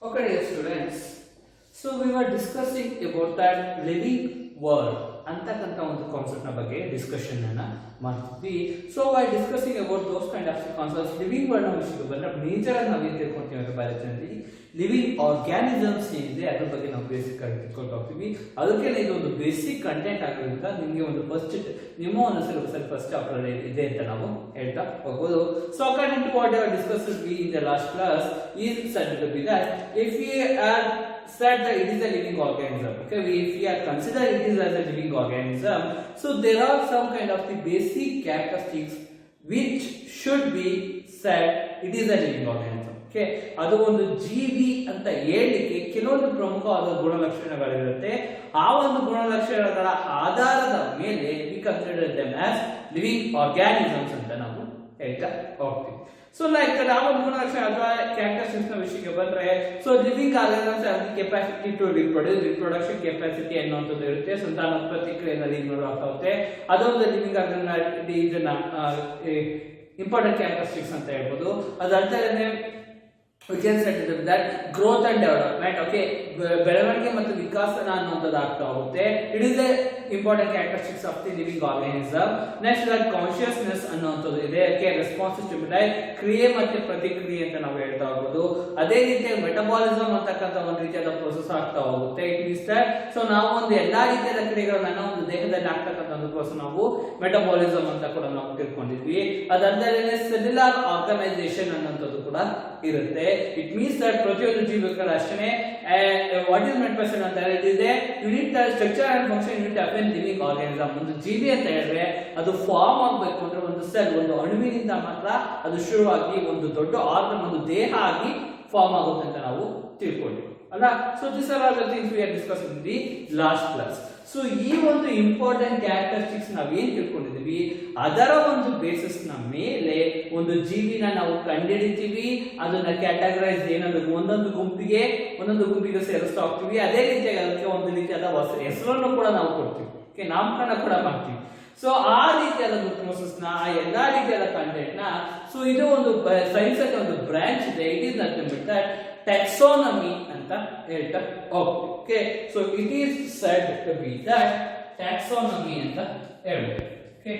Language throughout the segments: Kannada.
Okay, dear students. So we were discussing about that living world ಅಂತಕ್ಕಂಥ ಒಂದು ಕಾನ್ಸೆಪ್ಟ್ ನ ಬಗ್ಗೆ ಡಿಸ್ಕಷನ್ ಅನ್ನ ಮಾಡ್ತಿದ್ವಿ. So I discussing about those kind of concepts living world ನ ವಿಷಯಕ್ಕೆ ಬಂದ್ರೆ ನೇಚರ್ ಅನ್ನು ನಾವು ಏನು ತಿಳ್ಕೊಂತೀವಿ ಅಂತ ಬಯಸ್ತೀವಿ. ಲಿವಿಂಗ್ ಆರ್ಗ್ಯಾನಿಸಮ್ಸ್ ಏನಿದೆ ಅದ್ರ ಬಗ್ಗೆ ನಾವು ಬೇಸಿಕ್ ಆಗಿ ತಿಳ್ಕೊಂಡು ಹೋಗ್ತೀವಿ. ಅದಕ್ಕೆ ಇದು ಒಂದು ಬೇಸಿಕ್ ಕಂಟೆಂಟ್ ಆಗಿರೋದ್ರಿಂದ ನಿಮಗೆ ಒಂದು ನಿಮ್ಮ ಒಂದು ಸಿಲೆಬಸ್ ಫಸ್ಟ್ ಚಾಪ್ಟರ್ ಇದೆ ಅಂತ ನಾವು ಹೇಳ್ತಾ ಹೋಗ್ಬೋದು. So according to what I discussed we in the last class is said to be that if we are said that it is a living organism, okay, if we are consider it is as a living organism, so there are some kind of the basic characteristics which should be said it is a living organism. Okay, ಅದು ಒಂದು ಜೀವಿ ಅಂತ ಹೇಳಿಕೆ ಕೆಲವೊಂದು ಪ್ರಮುಖವಾದ ಗುಣಲಕ್ಷಣಗಳಿರುತ್ತೆ. ಆ ಒಂದು ಗುಣಲಕ್ಷಣಗಳ ಆಧಾರದ ಮೇಲೆ we consider them as living organisms ಅಂತ ನಾವು ಹೇಳ್ತಾ ಹೋಗ್ತೀವಿ. ಸೊ ಲೈಕ್ ನಾವು ಒಂದು ಗುಣಲಕ್ಷಣ ಅಥವಾ ಕ್ಯಾರೆಕ್ಟರಿಸ್ಟಿಕ್ಸ್ ನ ವಿಷಯಕ್ಕೆ ಬಂದ್ರೆ, so living organisms have the capacity to reproduction capacity ಅನ್ನುವಂಥದ್ದು ಇರುತ್ತೆ. ಸಂತಾನೋತ್ಪತ್ತಿ ಕ್ರಿಯೆಯಲ್ಲಿ ಇನ್ವಾಲ್ವ್ ಆಗ್ತಾ ಹೋಗುತ್ತೆ. ಅದೊಂದು ಲಿವಿಂಗ್ ಆರ್ಗನೈಸೇಷನ್ ಇದನ್ನ ಇಂಪಾರ್ಟೆಂಟ್ ಕ್ಯಾರೆಕ್ಟರಿಸ್ಟಿಕ್ಸ್ ಅಂತ ಹೇಳ್ಬೋದು. ಅದಲ್ಲದೆ we can say that growth and development, okay, ಬೆಳವಣಿಗೆ ಮತ್ತು ವಿಕಾಸನ ಅನ್ನುವಂಥದ್ದು ಆಗ್ತಾ ಹೋಗುತ್ತೆ. It is A important characteristics of the living organism. Next like consciousness ಅನ್ನುವಂಥದ್ದು ಇದೆ. ಓಕೆ, ರೆಸ್ಪಾನ್ಸ್ ಸ್ಟಿಮ್ಯುಲೈ, ಕ್ರಿಯೆ ಮತ್ತು ಪ್ರತಿಕ್ರಿಯೆ ಅಂತ ನಾವು ಹೇಳ್ತಾ ಹೋಗ್ಬೋದು. ಅದೇ ರೀತಿಯಾಗಿ ಮೆಟಬಾಲಿಸಮ್ ಅಂತಕ್ಕಂಥ ಒಂದು ರೀತಿಯಾದ ಪ್ರೊಸೆಸ್ ಆಗ್ತಾ ಹೋಗುತ್ತೆ. ಇಟ್ ಮೀನ್ಸ್ ದಟ್ ಸೊ ನಾವು ಒಂದು ಎಲ್ಲಾ ರೀತಿಯಾದ ಕ್ರಿಯೆಗಳನ್ನ ಒಂದು ದೇಹದಲ್ಲಿ ಆಗ್ತಕ್ಕಂಥ ಒಂದು ಪ್ರೋಸೆಸ್ ನಾವು ಮೆಟಬಾಲಿಸಮ್ ಅಂತ ಕೂಡ ನಾವು ತಿಳ್ಕೊಂಡಿದ್ವಿ. ಅದಲ್ಲದೆ ಸೆಲ್ಯುಲಾರ್ ಆರ್ಗನೈಸೇಷನ್ ಅನ್ನುವಂಥದ್ದು ಕೂಡ ಇರುತ್ತೆ. ಇಟ್ ಮೀನ್ಸ್ ದಟ್ ಪ್ರತಿಯೊಂದು ಜೀವಿಗಳ ಅಷ್ಟೇ ವಾಟ್ ಇಸ್ ಮೆಂಟ್ ಪರ್ಸನ್ ಅಂತ ಹೇಳಿದ್ರೆ unit structure and function unit of N living organism. ಒಂದು ಜೀವಿ ಅಂತ ಹೇಳಿದ್ರೆ ಅದು ಫಾರ್ಮ್ ಆಗಬೇಕು ಅಂದ್ರೆ ಒಂದು ಸೆಲ್, ಒಂದು ಅಣುವಿನಿಂದ ಮಾತ್ರ ಅದು ಶುರುವಾಗಿ ಒಂದು ದೊಡ್ಡ ಆರ್ಗನ್, ಒಂದು ದೇಹ ಆಗಿ ಫಾರ್ಮ್ ಆಗುತ್ತೆ ಅಂತ ನಾವು ತಿಳ್ಕೊಂಡಿವಿ ಅಲ್ಲ. So this are all the things we are discussing in the last class. So ಈ ಒಂದು ಇಂಪಾರ್ಟೆಂಟ್ ಕ್ಯಾರೆಕ್ಟರಿಸ್ಟಿಕ್ಸ್ ನಾವೇನ್ ತಿಳ್ಕೊಂಡಿದೀವಿ ಅದರ ಒಂದು ಬೇಸಿಸ್ ನ ಮೇಲೆ ಒಂದು ಜೀವಿನ ನಾವು ಕಂಡುಹಿಡಿತೀವಿ. ಅದನ್ನ ಕ್ಯಾಟಗರೈಸ್ ಏನಂದ್ರೆ ಒಂದೊಂದು ಗುಂಪಿಗೆ ಸೇರಿಸ್ತಾ ಹೋಗ್ತೀವಿ. ಅದೇ ರೀತಿಯಾಗಿ ಅದಕ್ಕೆ ಒಂದು ರೀತಿಯಾದ ಹೆಸರನ್ನು ಕೂಡ ನಾವು ಕೊಡ್ತೀವಿ, ನಾಮಕರಣ ಕೂಡ ಮಾಡ್ತೀವಿ. ಸೊ ಆ ರೀತಿಯಾದ ಪ್ರೋಸೆಸ್ ನ, ಆ ಎಲ್ಲಾ ರೀತಿಯಾದ ಕಂಟೆಂಟ್ ನ, ಸೊ ಇದು ಒಂದು ಸೈನ್ಸ್ ಅಲ್ಲಿ ಒಂದು ಬ್ರಾಂಚ್ ಇದೆ. It is nothing but that taxonomy ಅಂತ ಹೇಳ್ತಾ ಹೋಗ್ತೀವಿ. Okay, so it is said to be that taxonomy ಅಂತ ಹೇಳ್ಬೋದು. ಓಕೆ,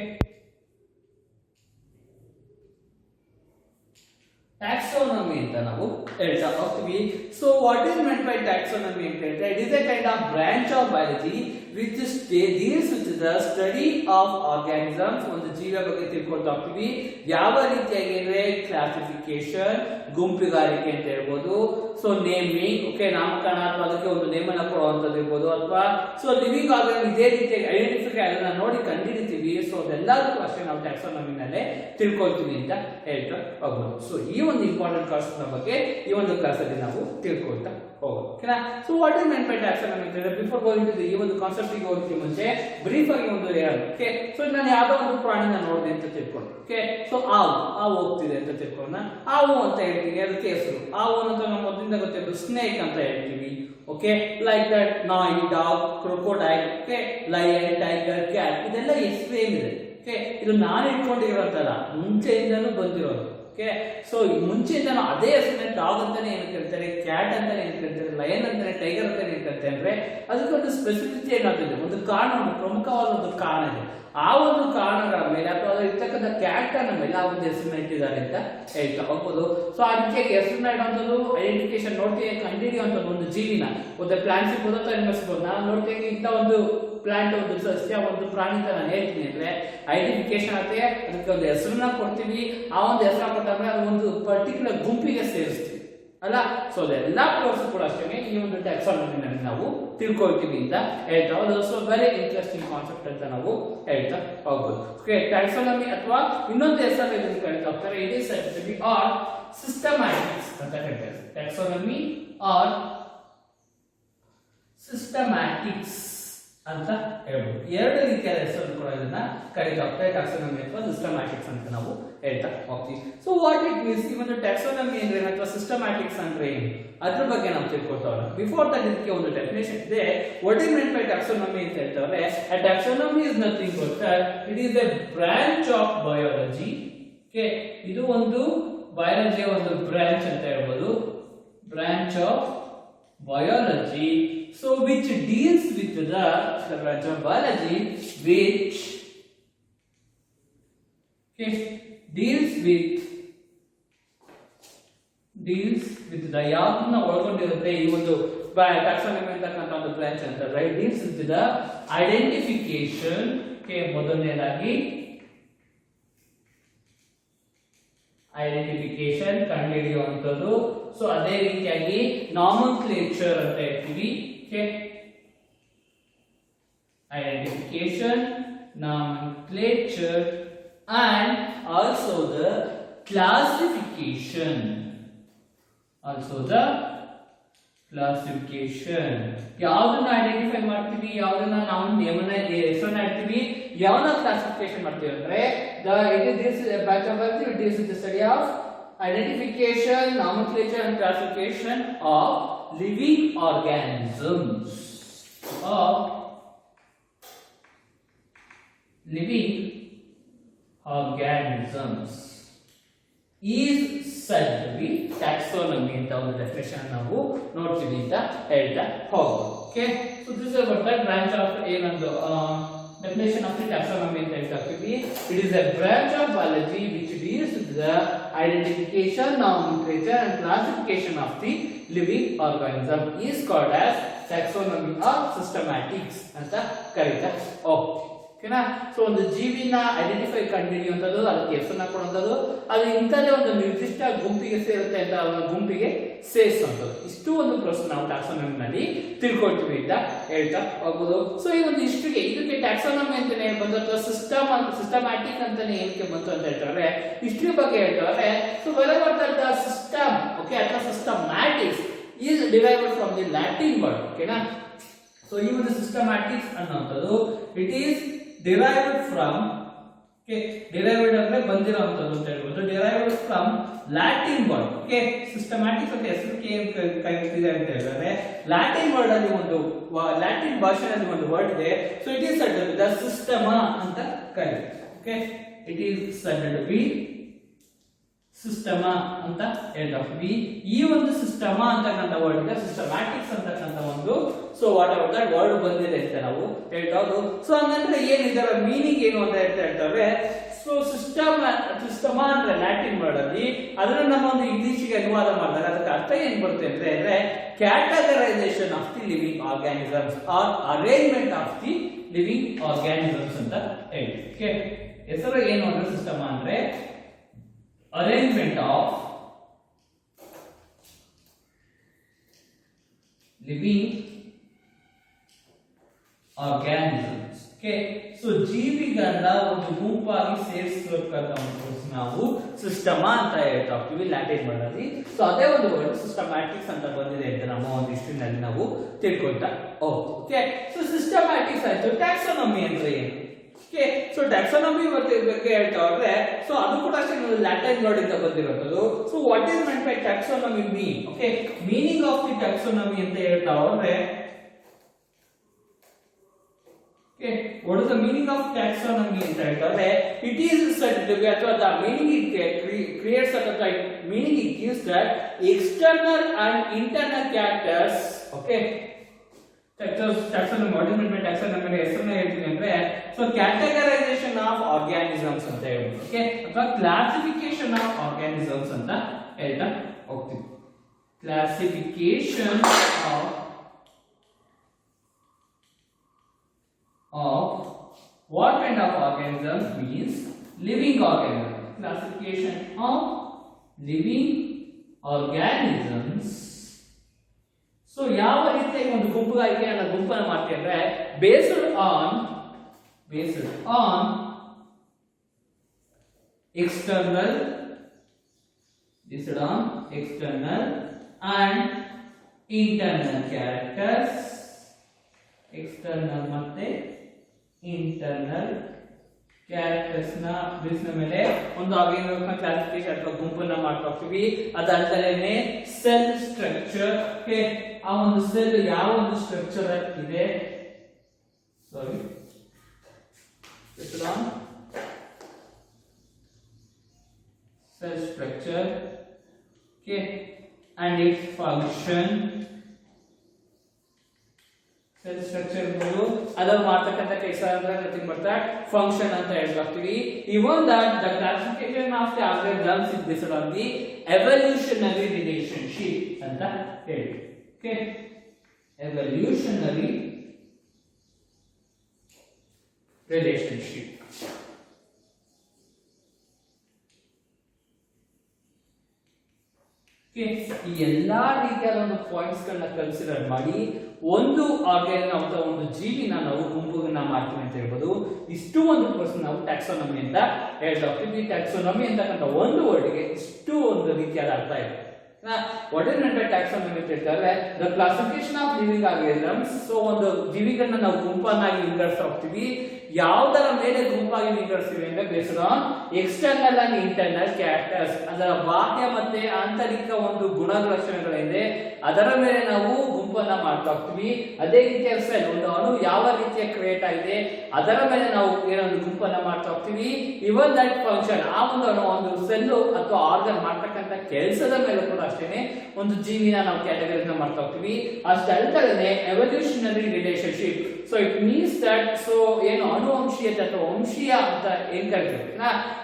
taxonomy ಅಂತ ನಾವು ಹೇಳ್ತಾ ಹೋಗ್ತೀವಿ. So what is meant by taxonomy ಅಂತ ಹೇಳಿದ್ರೆ it is a kind of branch of biology which deals with the study of organisms. ಒಂದು ಜೀವಿಯ ಬಗ್ಗೆ ತಿಳ್ಕೊಳ್ತಾ ಹೋಗ್ತೀವಿ. ಯಾವ ರೀತಿಯಾಗಿ ಅಂದ್ರೆ ಕ್ಲಾಸಿಫಿಕೇಶನ್, ಗುಂಪುಗಾರಿಕೆ ಅಂತ ಹೇಳ್ಬೋದು. ಸೊ ನೇಮಿಂಗ್, ಓಕೆ, ನಾಮಕರಣ ಅಥವಾ ಅದಕ್ಕೆ ಒಂದು ನೇಮನ ಕೊಡುವಂಥದ್ದು ಇರ್ಬೋದು. ಅಥವಾ ಸೊ ಲಿವಿಂಗ್ ಆರ್ಗನ್ ಇದೇ ರೀತಿಯಾಗಿ ಐಡೆಂಟಿಫೈ ಅದನ್ನ ನೋಡಿ ಕಂಡುಹಿಡಿತೀವಿ. ಸೊ ಅದೆಲ್ಲದಕ್ಕೂ ಅಷ್ಟೇ ನಾವು ಟ್ಯಾಕ್ಸಾನಮಿನಲ್ಲೇ ತಿಳ್ಕೊಳ್ತೀವಿ ಅಂತ ಹೇಳ್ತಾ ಹೋಗ್ಬೋದು. ಸೊ ಈ ಒಂದು ಇಂಪಾರ್ಟೆಂಟ್ ಕಾನ್ಸೆಪ್ಟ್ ನ ಬಗ್ಗೆ ಈ ಒಂದು ಕ್ಲಾಸಲ್ಲಿ ನಾವು ತಿಳ್ಕೊಳ್ತಾ ಹೋಗೋದು. ಓಕೆನಾ? So what is meant by taxonomy ಅಂತ ಹೇಳಿದ್ರೆ ಬಿಫೋರ್ ಗೋಯಿಂಗ್ ಟು ಈ ಒಂದು ಕಾನ್ಸೆಪ್ಟ್ ಗೆ ಹೋಗೋಕೆ ಮುಂಚೆ ಬ್ರೀಫ್ ಆಗಿ ಒಂದು ಹೇಳೋದು. ಓಕೆ, ಸೊ ನಾನು ಯಾವ್ದೋ ಒಂದು ಪ್ರಾಣಿನ ನೋಡಿದೆ ಅಂತ ತಿಳ್ಕೊಂಡು, ಓಕೆ, ಸೊ ಹಾವು ಹೋಗ್ತಿದೆ ಅಂತ ತಿಳ್ಕೊಳ್ಳೋಣ. ಹಾವು ಅಂತ ಹೇಳ್ತೀನಿ, ಅದಕ್ಕೆ ಹೆಸರು ಹಾವು ಅಂತ ನಾವು ಮೊದಲಿಂದ ಗೊತ್ತಿರೋದು ಸ್ನೇಕ್ ಅಂತ ಹೇಳ್ತೀವಿ. ಓಕೆ, ಲೈಕ್ ದಟ್ ನಾಯಿ, dog, crocodile, okay, lion, tiger, cat, ಇದೆಲ್ಲ ಹೆಸರು ಏನಿದೆ. ಓಕೆ, ಇದು ನಾನು ಇಟ್ಕೊಂಡಿರೋದಲ್ಲ, ಮುಂಚೆಯಿಂದನೂ ಬಂದಿರೋದು. ಓಕೆ, ಸೊ ಮುಂಚೆಯಿಂದನೂ ಅದೇ ಹೆಸರನ್ನ ಡಾಗ್ ಅಂತಾನೆ ಏನು ಕರೀತಾರೆ, ಕ್ಯಾಟ್ ಅಂತಾನೆ ಏನು ಕರೀತಾರೆ, ಲಯನ್ ಅಂತಾನೆ, ಟೈಗರ್ ಅಂತಾನೆ ಏನು ಕರೀತಾರೆ ಅಂದ್ರೆ ಅದಕ್ಕೊಂದು ಸ್ಪೆಸಿಫಿಸಿಟಿ ಏನಾಗ್ತದೆ, ಒಂದು ಕಾರಣ, ಒಂದು ಪ್ರಮುಖವಾದ ಒಂದು ಕಾರಣ ಇದೆ. ಆ ಒಂದು ಕಾರಣಗಳ ಮೇಲೆ ಅಥವಾ ಅದು ಇರ್ತಕ್ಕಂಥ ಕ್ಯಾರೆಕ್ಟರ್ ಮೇಲೆ ಆ ಒಂದು ಹೆಸರನ್ನ ಇಟ್ಟಿದ್ದಾರೆ ಅಂತ ಹೇಳ್ತಾ ಹೋಗ್ಬೋದು. ಸೊ ಅದಕ್ಕೆ ಹೆಸರನ್ನ ಇಡುವಂಥದ್ದು ಐಡೆಂಟಿಫಿಕೇಶನ್ ನೋಡ್ತೀವಿ, ಕಂಡುಹಿಡಿಯುವಂಥದ್ದು ಒಂದು ಜೀವಿನ, ಒಂದು ಪ್ಲಾಂಟ್ ಸಿಗ್ಬೋದು ಅಥವಾ ಇನ್ವೆಸ್ಟ್ಬೋದು. ನಾನು ನೋಡ್ತೀನಿ ಇಂಥ ಒಂದು ಪ್ಲಾಂಟ್, ಒಂದು ಸಸ್ಯ, ಒಂದು ಪ್ರಾಣಿ ಅಂತ ನಾನು ಹೇಳ್ತೀನಿ ಅಂದ್ರೆ ಐಡೆಂಟಿಫಿಕೇಶನ್ ಆಗುತ್ತೆ. ಅದಕ್ಕೆ ಒಂದು ಹೆಸರನ್ನ ಕೊಡ್ತೀವಿ. ಆ ಒಂದು ಹೆಸರನ್ನ ಕೊಟ್ಟಾಗ ಅದು ಒಂದು ಪರ್ಟಿಕ್ಯುಲರ್ ಗುಂಪಿಗೆ ಸೇರಿಸ್ತೀವಿ ಅಲ್ಲ. ಸೊ ಅದೆಲ್ಲ ಪ್ರೋಸೆಸ್ ಕೂಡ ಅಷ್ಟೇ ಈ ಒಂದು ಟ್ಯಾಕ್ಸಾನಮಿನಲ್ಲಿ ನಾವು ತಿಳ್ಕೊಳ್ತೀವಿ ಅಂತ ಹೇಳ್ತಾ ಹೋಗೋದು. ಸೊ ವೆರಿ ಇಂಟ್ರೆಸ್ಟಿಂಗ್ ಕಾನ್ಸೆಪ್ಟ್ ಅಂತ ನಾವು ಹೇಳ್ತಾ ಹೋಗ್ಬೋದು. ಓಕೆ, ಟ್ಯಾಕ್ಸಾನಮಿ ಅಥವಾ ಇನ್ನೊಂದು ಹೆಸರು ಇದನ್ನು ಕರೀತಾ ಹೋಗ್ತಾರೆ, it is said to be or systematics ಅಂತ ಕರೀತಾರೆ. ಟ್ಯಾಕ್ಸಾನಮಿ ಆರ್ ಸಿಸ್ಟಮ್ಯಾಟಿಕ್ಸ್ ಅಂತ ಹೇಳ್ಬೋದು. ಎರಡು ರೀತಿಯಾದ ಹೆಸರು ಕೂಡ ಇದನ್ನ ಕರೀತಾ ಹೋಗ್ತಾರೆ, ಟ್ಯಾಕ್ಸಾನಮಿ ಅಥವಾ ಸಿಸ್ಟಮ್ಯಾಟಿಕ್ಸ್ ಅಂತ ನಾವು ಹೇಳ್ತಾ ಹೋಗ್ತೀವಿ. ಸೊ ವಾಟ್ ಇಟ್ ಮೀನ್ಸ್, ಈ ಒಂದು ಟ್ಯಾಕ್ಸಾನಮಿ ಅಂದ್ರೆ ಅಥವಾ ಸಿಸ್ಟಮ್ಯಾಟಿಕ್ಸ್ ಅಂದ್ರೆ ಏನು ಅದ್ರ ಬಗ್ಗೆ ನಾವು ತಿಳ್ಕೊಳ್ತಾ ಹೋಗೋಣ. ಬಿಫೋರ್ ದಟ್ ಇದಕ್ಕೆ ಒಂದು ಡೆಫಿನೇಷನ್ ಇದೆ. What is meant by taxonomy ಅಂತ ಹೇಳ್ತಾರೆ, a taxonomy is nothing but that it is a branch of biology. Okay, ಇದು ಒಂದು ಬಯಾಲಜಿಯ ಒಂದು ಬ್ರಾಂಚ್ ಅಂತ ಹೇಳ್ಬೋದು. branch of biology, so which deals with the branch of biology which deals with the ಯಾವನ್ನ ಒಳಗೊಂಡಿರುತ್ತೆ ಈ ಒಂದು ಟ್ಯಾಕ್ಸಾನಮಿ ಅಂತಕ್ಕಂಥ ಒಂದು ಬ್ರಾಂಚ್ ಅಂತ, right, deals with the identification, ಮೊದಲನೇದಾಗಿ ಐಡೆಂಟಿಫಿಕೇಶನ್ ಕಂಡುಹಿಡಿಯುವಂಥದ್ದು. ಸೊ ಅದೇ ರೀತಿಯಾಗಿ ನಾಮನ್ಕ್ಲೇಚರ್ ಅಂತ ಹೇಳ್ತೀವಿ. Identification, nomenclature and also the classification. ಯಾವ್ದನ್ನ ಐಡೆಂಟಿಫೈ ಮಾಡ್ತೀವಿ, ಯಾವ್ದನ್ನ ನಾವು ನೇಮನ ಹೆಸರನ್ನ ಇಡ್ತೀವಿ, ಯಾವನ್ನ ಕ್ಲಾಸಿಫಿಕೇಶನ್ ಮಾಡ್ತೀವಿ ಅಂದ್ರೆ this is a branch of biology which deals with the study of identification, nomenclature and classification of living organisms. Is said to be taxonomy ಅಂತ ಒಂದು ಡೆಫಿನೇಷನ್ ನಾವು ನೋಡ್ತೀವಿ ಅಂತ ಹೇಳ್ತಾ ಹೋಗೋದು. Okay, so this is about the branch of ಏನೊಂದು definition of the taxonomy ಅಂತ ಹೇಳ್ತಾ ಹೋಗ್ತೀವಿ. It is a branch of biology which deals with the identification, nomenclature and classification of the living organism is called as taxonomy or systematics ಅಂತ ಕರೀತಾ ಹೋಗ್ತೀವಿ. ಓಕೆನಾ? ಸೊ ಒಂದು ಜೀವಿನ ಐಡೆಂಟಿಫೈ ಕಂಡುಹಿಡಿಯುವಂಥದ್ದು, ಅದಕ್ಕೆ ಹೆಸರನ್ನ ಕೊಡುವಂಥದ್ದು, ಅದು ಇಂಥದೇ ಒಂದು ನಿರ್ದಿಷ್ಟ ಗುಂಪಿಗೆ ಸೇರುತ್ತೆ ಅಂತ ಒಂದು ಗುಂಪಿಗೆ ಸೇರಿಸುವಂಥದ್ದು, ಇಷ್ಟು ಒಂದು ಪ್ರೋಸೆಸ್ ನಾವು ಟ್ಯಾಕ್ಸಾನಮಿನಲ್ಲಿ ತಿಳ್ಕೊಳ್ತೀವಿ ಅಂತ ಹೇಳ್ತಾ ಹೋಗ್ಬೋದು. ಸೊ ಈ ಒಂದು ಇಷ್ಟಿಗೆ ಇದಕ್ಕೆ ಟ್ಯಾಕ್ಸಾನಮಿ ಅಂತಾನೆ ಬಂತು ಅಥವಾ ಸಿಸ್ಟಮ್ಯಾಟಿಕ್ ಅಂತಾನೆ ಏನಕ್ಕೆ ಬಂತು ಅಂತ ಹೇಳ್ತಾರೆ, ಹಿಸ್ಟ್ರಿ ಬಗ್ಗೆ ಹೇಳ್ತಾರೆ. So wherever the system, okay, ಅಥವಾ systematics is derived from the Latin word. ಓಕೆನಾ? ಸೊ ಈ ಒಂದು ಸಿಸ್ಟಮ್ಯಾಟಿಕ್ಸ್ ಅನ್ನುವಂಥದ್ದು it is derived from, derived ಅಂದ್ರೆ ಬಂದಿರುವಂತದ್ದು ಅಂತ ಹೇಳ್ಬೋದು, derived from Latin word. Okay, systematics ಅಂತ ಹೆಸರಿಗೆ ಏನ್ ಕರೀತಿದೆ ಅಂತ ಹೇಳಿದ್ರೆ ಲ್ಯಾಟಿನ್ ವರ್ಡ್ ಅಲ್ಲಿ ಒಂದು ಲ್ಯಾಟಿನ್ ಭಾಷೆಯಲ್ಲಿ ಒಂದು ವರ್ಡ್ ಇದೆ. So it is said the ಸಿಸ್ಟಮ ಅಂತ ಕರೀತಾರೆ. Okay, it is said to be ಸಿಸ್ಟಮ ಅಂತ ಹೇಳ್ತೀವಿ. ಈ ಒಂದು ಸಿಸ್ಟಮ ಅಂತಕ್ಕಂಥ ವರ್ಡ್ ಇದೆ, ಸಿಸ್ಟಮ್ಯಾಟಿಕ್ಸ್ ಅಂತಕ್ಕಂಥ ಒಂದು so what ever that word ಬಂದಿದೆ ಅಂತ ನಾವು ಹೇಳ್ಬೋದು. ಸೊ ಹಂಗಂದ್ರೆ ಏನ್ ಇದರ ಮೀನಿಂಗ್ ಏನು ಅಂತ ಹೇಳ್ತಾರೆ. ಸೊ ಸಿಸ್ಟಮ ಅಂದ್ರೆ ಲ್ಯಾಟಿನ್ ವರ್ಡ್ ಅಲ್ಲಿ ಅದನ್ನ ನಮ್ಮ ಒಂದು ಇಂಗ್ಲಿಷ್ಗೆ ಅನುವಾದ ಮಾಡಿದಾಗ ಅದಕ್ಕೆ ಅರ್ಥ ಏನ್ ಬರುತ್ತೆ ಅಂತ ಹೇಳಿದ್ರೆ categorisation of the living organisms or arrangement of the living organisms ಅಂತ ಹೇಳ್ತೀವಿ. ಓಕೆ, ಹೆಸರು ಏನು ಅಂದ್ರೆ ಸಿಸ್ಟಮ ಅಂದ್ರೆ arrangement of living organisms. Okay, so ಜೀವಿಗಳನ್ನ ಒಂದು ಗುಂಪಾಗಿ ಸೇರಿಸಬೇಕಂತ ನಾವು ಸಿಸ್ಟಮ ಅಂತ ಹೇಳ್ತಾ ಹೋಗ್ತೀವಿ ಲ್ಯಾಟಿನ್ ವರ್ಡ್ ಅಲ್ಲಿ. ಸೊ ಅದೇ ಒಂದು ವರ್ಡ್ ಸಿಸ್ಟಮ್ಯಾಟಿಕ್ಸ್ ಅಂತ ಬಂದಿದೆ ಅಂತ ನಮ್ಮ ಒಂದು ಹಿಸ್ಟ್ರಿನಲ್ಲಿ ನಾವು ತಿಳ್ಕೊಳ್ತಾ ಹೋಗ್ತೀವಿ. ಓಕೆ, ಸೊ ಸಿಸ್ಟಮ್ಯಾಟಿಕ್ಸ್ ಆಯ್ತು. ಟ್ಯಾಕ್ಸಾನಮಿ ಅಂದ್ರೆ ಏನು? ಓಕೆ, ಸೊ ಟ್ಯಾಕ್ಸಾನಮಿ ಬಗ್ಗೆ ಹೇಳ್ತಾ ಹೋದ್ರೆ ಸೊ ಅದು ಕೂಡ ಲ್ಯಾಟಿನ್ ವರ್ಡ್ ಇಂದ ಬಂದಿರೋದು. So what is meant by taxonomy mean? Okay, meaning of the taxonomy ಅಂತ ಹೇಳ್ತಾ ಹೋದ್ರೆ okay, what is the meaning of taxonomy ಅಂತ ಹೇಳ್ತಾರೆ. It is said to be ಅಥವಾ ದ ಮೀನಿಂಗ್ ಇಟ್ ಕ್ರಿಯೇಟ್ಸ್ ಅಥವಾ meaning it gives that external and internal characters. Okay, taxonomy model taxonomy ಹೆಸರನ್ನ ಹೇಳ್ತೀನಿ ಅಂದ್ರೆ ಸೊ ಕ್ಯಾಟಗರೈಸೇಷನ್ ಆಫ್ ಆರ್ಗ್ಯಾನಿಸಮ್ಸ್ ಅಂತ ಹೇಳ್ಬೋದು. ಓಕೆ, ಅಥವಾ ಕ್ಲಾಸಿಫಿಕೇಶನ್ ಆಫ್ ಆರ್ಗ್ಯಾನಿಸಮ್ಸ್ ಅಂತ ಹೇಳ್ತಾ ಹೋಗ್ತೀವಿ. Classification of what kind of organisms means living organisms. Classification of living organisms. So ಯಾವ ರೀತಿಯಾಗಿ ಒಂದು ಗುಂಪನ್ನ ಮಾಡ್ತೀವಿ ಅಂದ್ರೆ based on external and internal characters. external ಮತ್ತೆ ಇಂಟರ್ನಲ್ ಕ್ಯಾರೆಕ್ಟರ್ಸ್ ನ ಬೇಸ್ನ ಮೇಲೆ ಒಂದು ಆರ್ಗನಿಸಮ್ ಕ್ಲಾಸಿಫಿಕೇಶನ್ ಅಥವಾ ಗುಂಪನ್ನ ಮಾಡ್ತಾ ಹೋಗ್ತೀವಿ. ಅದಲ್ಲದೆ ಸೆಲ್ ಸ್ಟ್ರಕ್ಚರ್. ಓಕೆ, ಆ ಒಂದು ಸೆಲ್ ಯಾವ ಒಂದು ಸ್ಟ್ರಕ್ಚರ್ ಇದೆ, sorry cell structure. Okay, and its function. Cell structure ಅದು ಮಾಡ್ತಕ್ಕಂಥ ಕೆಲಸ ಅಂದ್ರೆ ನಥಿಂಗ್ ಬಟ್ ದಟ್ ಫಂಕ್ಷನ್ ಅಂತ ಹೇಳ್ತೀವಿ. Even that the classification of the algorithms is based on the evolutionary relationship ಅಂತ ಹೇಳಿ. Okay, evolutionary relationship. ಈ ಎಲ್ಲಾ ರೀತಿಯಾದ ಒಂದು ಪಾಯಿಂಟ್ಸ್ ಗಳನ್ನ ಕನ್ಸಿಡರ್ ಮಾಡಿ ಒಂದು ಆರ್ಗನ್ ಅಥವಾ ಒಂದು ಜೀವಿನ ನಾವು ಗುಂಪುಗಳನ್ನ ಮಾಡ್ತೀವಿ ಅಂತ ಹೇಳ್ಬೋದು. ಇಷ್ಟು ಒಂದು ಪರ್ಸನ್ ನಾವು ಟ್ಯಾಕ್ಸಾನಮಿ ಅಂತ ಹೇಳ್ತಾ ಹೋಗ್ತೀವಿ. ಟ್ಯಾಕ್ಸಾನಮಿ ಅಂತಕ್ಕಂಥ ಒಂದು ವರ್ಡ್ಗೆ ಇಷ್ಟು ಒಂದು ರೀತಿಯಾದ ಅರ್ಥ ಇದೆ. What is meant by taxonomy ಅಂತ ಹೇಳ್ತಾರೆ the classification of living organisms. So ಒಂದು ಜೀವಿಗಳನ್ನ ನಾವು ಗುಂಪನ್ನಾಗಿ ವಿಂಗಡಿಸ್ತಾ ಹೋಗ್ತೀವಿ. ಯಾವುದರ ಮೇಲೆ ಗುಂಪಾಗಿ ವಿಂಗಡಿಸ್ತೀವಿ ಅಂದ್ರೆ based on external and internal characters, ಅದರ ಬಾಹ್ಯ ಮತ್ತೆ ಆಂತರಿಕ ಒಂದು ಗುಣಲಕ್ಷಣಗಳಿದೆ, ಅದರ ಮೇಲೆ ನಾವು ಗುಂಪನ್ನ ಮಾಡ್ತಾ ಹೋಗ್ತೀವಿ. ಅದೇ ರೀತಿಯ ಸೆಲ್, ಒಂದು ಅಣು ಯಾವ ರೀತಿಯ ಕ್ರಿಯೇಟ್ ಆಗಿದೆ ಅದರ ಮೇಲೆ ನಾವು ಏನೊಂದು ಗುಂಪನ್ನ ಮಾಡ್ತಾ ಹೋಗ್ತೀವಿ. ಇವನ್ ದಟ್ ಫಂಕ್ಷನ್, ಆ ಒಂದು ಅಣು ಒಂದು ಸೆಲ್ ಅಥವಾ ಆರ್ಗನ್ ಮಾಡ್ತಕ್ಕಂಥ ಕೆಲಸದ ಮೇಲೆ ಕೂಡ ಅಷ್ಟೇನೆ ಒಂದು ಜೀವಿನ ನಾವು ಕ್ಯಾಟಗರಿನ ಮಾಡ್ತಾ ಹೋಗ್ತೀವಿ. ಅಷ್ಟೇ evolutionary relationship. So it means that so ಏನು ಅನುವಂಶೀಯತೆ ಅಥವಾ ವಂಶೀಯ ಅಂತ ಏನ್ ಕರಿತೀವಿ.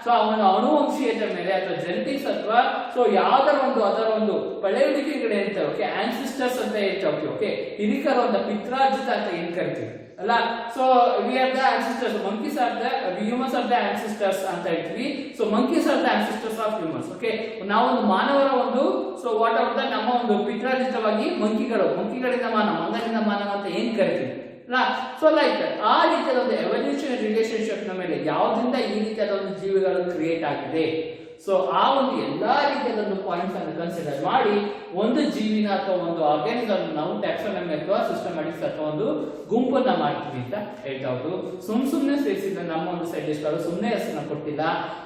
ಸೊ ಆ ಒಂದು ಅನುವಂಶೀಯತೆ ಮೇಲೆ ಅಥವಾ ಜೆನೆಟಿಕ್ಸ್ ಅಥವಾ ಸೊ ಯಾವ್ದಾರ ಒಂದು ಅದರ ಒಂದು ಪಳೆಯುಳಿಕೆಗಳು ಹೇಳ್ತೇವೆ. ಓಕೆ, ಆನ್ಸಿಸ್ಟರ್ಸ್ ಅಂತ ಹೇಳ್ತೇವೆ. ಓಕೆ, ಹಿರಿಕರು ಅಂತ ಪಿತ್ರಾರ್ಜಿತ ಅಂತ ಏನ್ ಕರಿತೀವಿ ಅಲ್ಲ. So we are the ancestors, monkeys are the humans are the ancestors ಅಂತ ಹೇಳ್ತೀವಿ. So monkeys are the ancestors of humans. Okay, ನಾವೊಂದು ಮಾನವರ ಒಂದು ಸೊ ವಾಟ್ ಆಫ್ ದ ನಮ್ಮ ಒಂದು ಪಿತ್ರಾರ್ಜಿತವಾಗಿ ಮಂಕಿಗಳಿಂದ ಮಾನವ, ಮಂಗನಿಂದ ಮಾನವ ಅಂತ ಏನ್ ಕರಿತೀವಿ. ಸೊ ಲೈಕ್ ಆ ರೀತಿಯಾದ ಒಂದು ಎವಲ್ಯೂಷನ್ ರಿಲೇಶನ್ಶಿಪ್ ನ ಮೇಲೆ ಯಾವ್ದ್ರಿಂದ ಈ ರೀತಿಯಾದ ಒಂದು ಜೀವಿಗಳು ಕ್ರಿಯೇಟ್ ಆಗಿದೆ. ಸೊ ಆ ಒಂದು ಎಲ್ಲಾ ರೀತಿಯಾದ ಒಂದು ಪಾಯಿಂಟ್ಸ್ ಅನ್ನು ಕನ್ಸಿಡರ್ ಮಾಡಿ ಒಂದು ಜೀವಿನ ಅಥವಾ ಒಂದು ಆರ್ಗಾನಿಸಮ್ ನಾವು ಟ್ಯಾಕ್ಸಾನಮಿ ಅಥವಾ ಸಿಸ್ಟಮ್ಯಾಟಿಕ್ಸ್ ಅಥವಾ ಒಂದು ಗುಂಪನ್ನ ಮಾಡ್ತೀವಿ ಅಂತ ಹೇಳ್ತಾ ಹೋದ್ರು. ಸುಮ್ನೆ ಸೇರಿಸಿದ ನಮ್ಮ ಒಂದು ಸೈಂಟಿಸ್ಟ್ಗಳು ಸುಮ್ಮನೆ ಹೆಸರನ್ನ ಕೊಟ್ಟಿಲ್ಲ.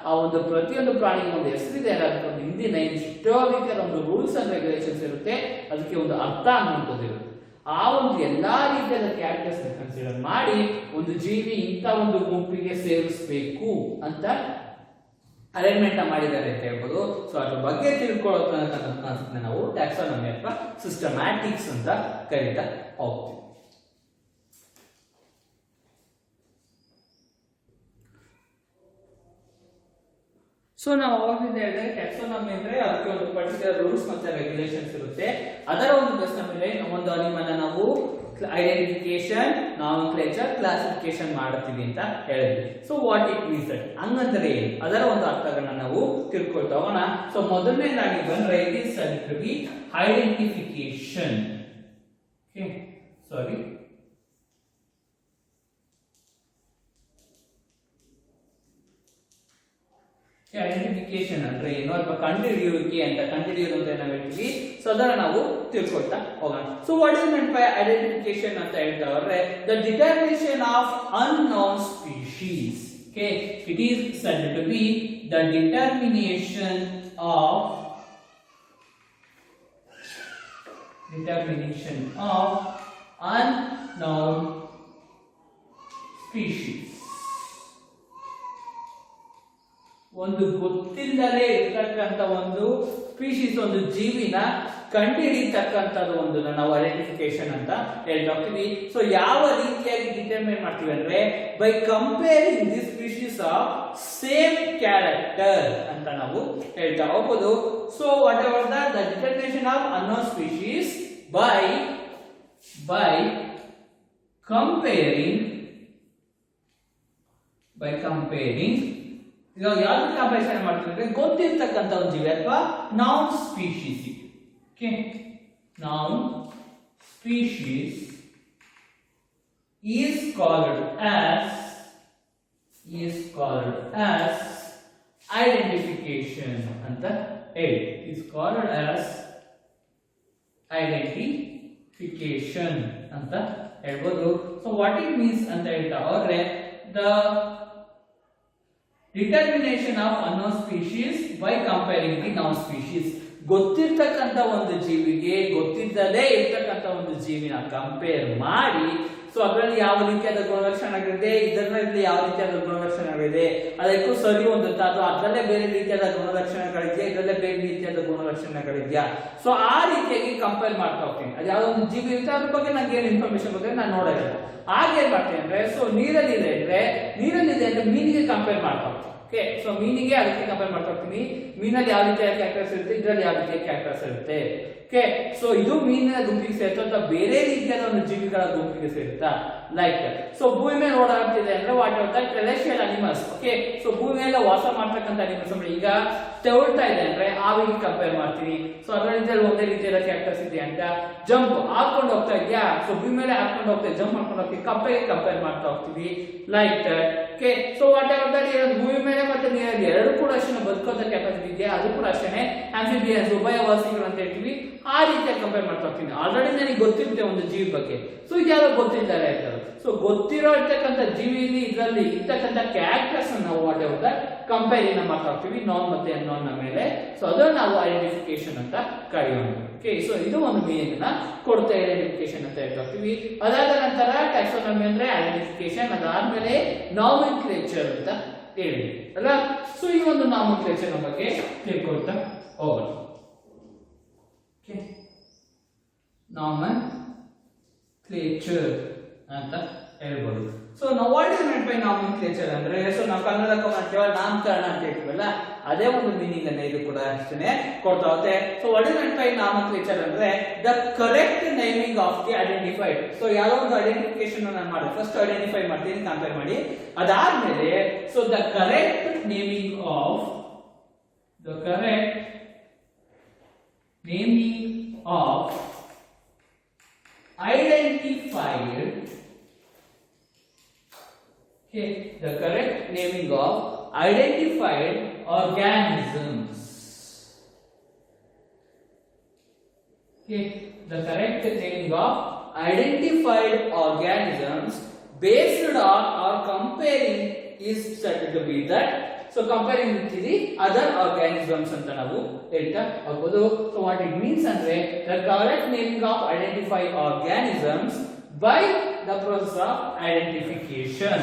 ಆ ಒಂದು ಪ್ರತಿಯೊಂದು ಪ್ರಾಣಿಗೆ ಒಂದು ಹೆಸರಿದೆ, ಅದಕ್ಕೆ ಒಂದು ಹಿಂದಿನ ಇಷ್ಟೋ ರೀತಿಯಾದ ಒಂದು ರೂಲ್ಸ್ ಅಂಡ್ ರೆಗ್ಯುಲೇಷನ್ಸ್ ಇರುತ್ತೆ, ಅದಕ್ಕೆ ಒಂದು ಅರ್ಥ ಅನ್ನುವಂಥದ್ದು ಇರುತ್ತೆ. ಆ ಒಂದು ಎಲ್ಲಾ ರೀತಿಯಾದ ಕ್ಯಾರೆಕ್ಟರ್ಸ್ ಕನ್ಸಿಡರ್ ಮಾಡಿ ಒಂದು ಜೀವಿ ಇಂಥ ಒಂದು ಗುಂಪಿಗೆ ಸೇರಿಸಬೇಕು ಅಂತ ಅರೇಂಜ್ಮೆಂಟ್ ಮಾಡಿದ್ದಾರೆ ಅಂತ ಹೇಳ್ಬೋದು. ಸೊ ಅದ್ರ ಬಗ್ಗೆ ತಿಳ್ಕೊಳ್ಳೋದನ್ನ ನಾವು ಟ್ಯಾಕ್ಸಾನಮಿ ಅಥವಾ ಸಿಸ್ಟಮ್ಯಾಟಿಕ್ಸ್ ಅಂತ ಕರೀತಾ ಹೋಗ್ತೀವಿ. ಸೊ ನಾವು ಅವಾಗಿಂದ ಹೇಳಿದ್ರೆ ಟ್ಯಾಕ್ಸಾನಮಿ ಅಂದ್ರೆ ಅದಕ್ಕೆ ಒಂದು ಪರ್ಟಿಕ್ಯುಲರ್ ರೂಲ್ಸ್ ಮತ್ತೆ ರೆಗ್ಯುಲೇಷನ್ಸ್ ಇರುತ್ತೆ. ಅದರ ಒಂದು ಬೇಸ್ನ ಮೇಲೆ ಒಂದು ಅನಿಮಲ್ ನಾವು ಐಡೆಂಟಿಫಿಕೇಶನ್, ನಾಮನ್ಕ್ಲೇಚರ್, ಕ್ಲಾಸಿಫಿಕೇಶನ್ ಮಾಡ್ತೀವಿ ಅಂತ ಹೇಳಿದ್ವಿ. So what it means that ಹಂಗಂದ್ರೆ ಏನು, ಅದರ ಒಂದು ಅರ್ಥಗಳನ್ನ ನಾವು ತಿಳ್ಕೊಳ್ತಾ ಹೋಗೋಣ. ಸೊ ಮೊದಲನೇದಾಗಿ ಬಂದ್ರೆ it is to be identification. Identification ಅಂದ್ರೆ ಏನು ಅಥವಾ ಕಂಡುಹಿಡಿಯುವಿಕೆ ಅಂತ, ಕಂಡುಹಿಡಿಯೋದು ಅಂತ ನಾವು ಹೇಳ್ತೀವಿ. ಸೊ ಅದನ್ನ ನಾವು ತಿಳ್ಕೊಳ್ತಾ ಹೋಗೋಣ. So what is meant by identification ಅಂತ ಹೇಳ್ತಾ ಹೋದ್ರೆ the determination of unknown species. Okay, it is said to be the determination of unknown species. ಒಂದು ಗೊತ್ತಿಲ್ಲದೆ ಇರ್ತಕ್ಕಂಥ ಒಂದು ಸ್ಪೀಶೀಸ್, ಒಂದು ಜೀವಿನ ಕಂಡುಹಿಡಿತಕ್ಕಂಥದ್ದು ಒಂದು ನಾವು ಐಡೆಂಟಿಫಿಕೇಶನ್ ಅಂತ ಹೇಳ್ತಾ ಹೋಗ್ತೀವಿ. ಸೊ ಯಾವ ರೀತಿಯಾಗಿ ಡಿಟರ್ಮೈನ್ ಮಾಡ್ತೀವಿ ಅಂದ್ರೆ by comparing the species of same character ಅಂತ ನಾವು ಹೇಳ್ತಾ ಹೋಗ್ಬೋದು. So what ever the determination of unknown species by comparing ಇವಾಗ ಯಾವ್ದು ಕಂಪ್ಯಾರಿಸನ್ ಮಾಡ್ತೀವಿ ಅಂದ್ರೆ ಗೊತ್ತಿರ್ತಕ್ಕಂಥ ಒಂದು ಜೀವಿ ಅಥವಾ noun species. Okay, noun species is called as identification ಅಂತ ಹೇಳಿ. ಈಸ್ ಕಾಲ್ಡ್ ಆಸ್ ಐಡೆಂಟಿಫಿಕೇಶನ್ ಅಂತ ಹೇಳ್ಬೋದು. ಸೊ ವಾಟ್ ಇಟ್ ಮೀನ್ಸ್ ಅಂತ ಹೇಳ್ತಾ ಹೋದ್ರೆ the determination of unknown species by comparing the known species. ಗೊತ್ತಿರ್ತಕ್ಕಂಥ ಒಂದು ಜೀವಿಗೆ ಗೊತ್ತಿದ್ದದೇ ಇರ್ತಕ್ಕಂಥ ಒಂದು ಜೀವಿನ ಕಂಪೇರ್ ಮಾಡಿ ಸೊ ಅದರಲ್ಲಿ ಯಾವ ರೀತಿಯಾದ ಗುಣಲಕ್ಷಣಗಳಿದೆ, ಇದರಲ್ಲಿ ಯಾವ ರೀತಿಯಾದ ಗುಣಲಕ್ಷಣಗಳಿದೆ, ಅದಕ್ಕೂ ಸರಿ ಹೊಂದುತ್ತಾ ಅಥವಾ ಅದರಲ್ಲೇ ಬೇರೆ ರೀತಿಯಾದ ಗುಣಲಕ್ಷಣಗಳಿದೆಯಾ, ಇದರಲ್ಲೇ ಬೇರೆ ರೀತಿಯಾದ ಗುಣಲಕ್ಷಣಗಳಿದೆಯಾ. ಸೊ ಆ ರೀತಿಯಾಗಿ ಕಂಪೇರ್ ಮಾಡ್ತಾ ಹೋಗ್ತೀನಿ. ಅದು ಯಾವ್ದೋ ಒಂದು ಜೀವಿ ಇರುತ್ತೆ ಅದ್ರ ಬಗ್ಗೆ ನಂಗೆ ಏನು ಇನ್ಫಾರ್ಮೇಶನ್ ಬಗ್ಗೆ ನಾನು ನೋಡೋದಿಲ್ಲ. ಹಾಗೇನ್ ಮಾಡ್ತೀನಿ ಅಂದ್ರೆ, ಸೊ ನೀರಲ್ಲಿದೆ ಅಂದ್ರೆ ಮೀನಿಗೆ ಕಂಪೇರ್ ಮಾಡ್ತಾ ಹೋಗ್ತೀನಿ. ಓಕೆ, ಸೊ ಮೀನಿಗೆ ಅದಕ್ಕೆ ಕಂಪೇರ್ ಮಾಡ್ತಾ ಹೋಗ್ತೀನಿ. ಮೀನಲ್ಲಿ ಯಾವ ರೀತಿಯ ಕ್ಯಾರೆಕ್ಟರ್ಸ್ ಇರುತ್ತೆ, ಇದರಲ್ಲಿ ಯಾವ ರೀತಿಯ ಕ್ಯಾರೆಕ್ಟರ್ಸ್ ಇರುತ್ತೆ. ಓಕೆ, ಸೊ ಇದು ಮೀನಿನ ಗುಂಪಿಗೆ ಸೇರುತ್ತಾ ಅಥವಾ ಬೇರೆ ರೀತಿಯಾದ ಒಂದು ಜೀವಿಗಳ ಗುಂಪಿಗೆ ಸೇರುತ್ತಾ. ಲೈಕ್ ಸೊ ಭೂಮಿ ಮೇಲೆ ಓಡಾಡ್ತಿದೆ ಅಂದ್ರೆ what are the terrestrial animals. Okay, so ಭೂಮಿ ಮೇಲೆ ವಾಸ ಮಾಡ್ತಕ್ಕಂಥ ಅನಿಮಲ್ಸ್ ಅಂದ್ರೆ ಈಗ ತೆವಳ್ತಾ ಇದೆ ಅಂದ್ರೆ ಹಾವಿಗೆ ಕಂಪೇರ್ ಮಾಡ್ತೀನಿ. ಸೊ ಅದರಲ್ಲಿ ಒಂದೇ ರೀತಿಯಾದ ಕ್ಯಾರೆಕ್ಟರ್ಸ್ ಇದೆ ಅಂತ. ಜಂಪ್ ಹಾಕೊಂಡು ಹೋಗ್ತಾ ಇದೆಯಾ, ಸೊ ಭೂಮಿ ಮೇಲೆ ಹಾಕೊಂಡು ಹೋಗ್ತಾ ಜಂಪ್ ಮಾಡ್ಕೊಂಡು ಹೋಗ್ತೀವಿ, ಕಪ್ಪೆಗೆ ಕಂಪೇರ್ ಮಾಡ್ತಾ ಹೋಗ್ತೀವಿ. Like okay, so what ever that ಭೂಮಿ ಮೇಲೆ ಮತ್ತೆ ನೀರಲ್ಲಿ ಎರಡು ಕೂಡ ಅಷ್ಟೇ ಬದುಕೋದ ಕೆಪಾಸಿಟಿ ಇದೆಯಾ, ಅದು ಕೂಡ ಅಷ್ಟೇ ಆಂಫಿಬಿಯನ್ಸ್ ಉಭಯವಾಸಿಗಳು ಅಂತ ಹೇಳ್ತೀವಿ. ಆ ರೀತಿಯಾಗಿ ಕಂಪೇರ್ ಮಾಡ್ತಾ ಹೋಗ್ತೀನಿ. ಆಲ್ರೆಡಿ ನನಗೆ ಗೊತ್ತಿರುತ್ತೆ ಒಂದು ಜೀವಿ ಬಗ್ಗೆ, ಸೊ ಇದ್ಯಾವ ಗೊತ್ತಿದ್ದಾರೆ ಆಯ್ತಾರೆ. ಸೊ ಗೊತ್ತಿರೋ ಇರ್ತಕ್ಕಂಥ ಜೀವಿಲಿ ಇದರಲ್ಲಿ ಇರ್ತಕ್ಕಂಥ ಕ್ಯಾರೆಕ್ಟರ್ಸ್ ನಾವು ವಾಟ್ ಎವರ್ ದಟ್ ಕಂಪೇರಿನ ಮಾಡ್ತಾ ಹೋಗ್ತೀವಿ ನಾನ್ ಮತ್ತೆ ಅನ್ನೋನ್ ಮೇಲೆ. ಸೊ ಅದನ್ನ ನಾವು ಐಡೆಂಟಿಫಿಕೇಶನ್ ಅಂತ ಕರೆಯೋಣ. ಓಕೆ, ಸೊ ಇದು ಒಂದು ಮೀನಿಂಗ್ ನ ಕೊಡುತ್ತೆ, ಐಡೆಂಟಿಫಿಕೇಶನ್ ಅಂತ ಹೇಳ್ತಾ ಹೋಗ್ತೀವಿ. ಅದಾದ ನಂತರ ಟ್ಯಾಕ್ಸಾನಮಿ ಅಂದ್ರೆ ಐಡೆಂಟಿಫಿಕೇಶನ್, ಅದಾದ್ಮೇಲೆ ನಾಮೆನ್ಕ್ಲೇಚರ್ ಅಂತ ಹೇಳಿ ಅಲ್ಲ. ಸೊ ಈ ಒಂದು ನಾಮೆನ್ಕ್ಲೇಚರ್ ಬಗ್ಗೆ ತಿಳ್ಕೊಳ್ತಾ ಹೋಗೋಣ. ನಾಮೆನ್ಕ್ಲೇಚರ್ ಅಂತ ಹೇಳ್ಬೋದು. ಸೊ ನಾವು what is meant by nomenclature ಅಂದ್ರೆ, ಸೊ ನಾವು ಕನ್ನಡಕ್ಕೆ ಮಾಡ್ತೀವ ನಾಮಕರಣ ಅಂತ ಹೇಳ್ತೀವಲ್ಲ, ಅದೇ ಒಂದು ಮೀನಿಂಗ್ ಅನ್ನ ಇದು ಕೂಡ ಅಷ್ಟೇ ಕೊಡ್ತಾ ಹೋಗುತ್ತೆ. So what is meant by nomenclature ಅಂದ್ರೆ the correct naming of the identified. So ಯಾವ್ದೋ ಒಂದು ಐಡೆಂಟಿಫಿಕೇಶನ್ ನಾನು ಮಾಡಿ ಫಸ್ಟ್ ಐಡೆಂಟಿಫೈ ಮಾಡ್ತೀನಿ ಕಂಪೇರ್ ಮಾಡಿ. ಅದಾದ್ಮೇಲೆ so the correct naming of identified, okay, the correct naming of identified organisms. Okay, the correct naming of identified organisms based on or comparing is said to be that. So comparing with the other organisms ಅಂತ ನಾವು ಹೇಳ್ತಾ ಹೋಗ್ಬೋದು. So what it means ಅಂದ್ರೆ the correct naming of identified organisms by the process of identification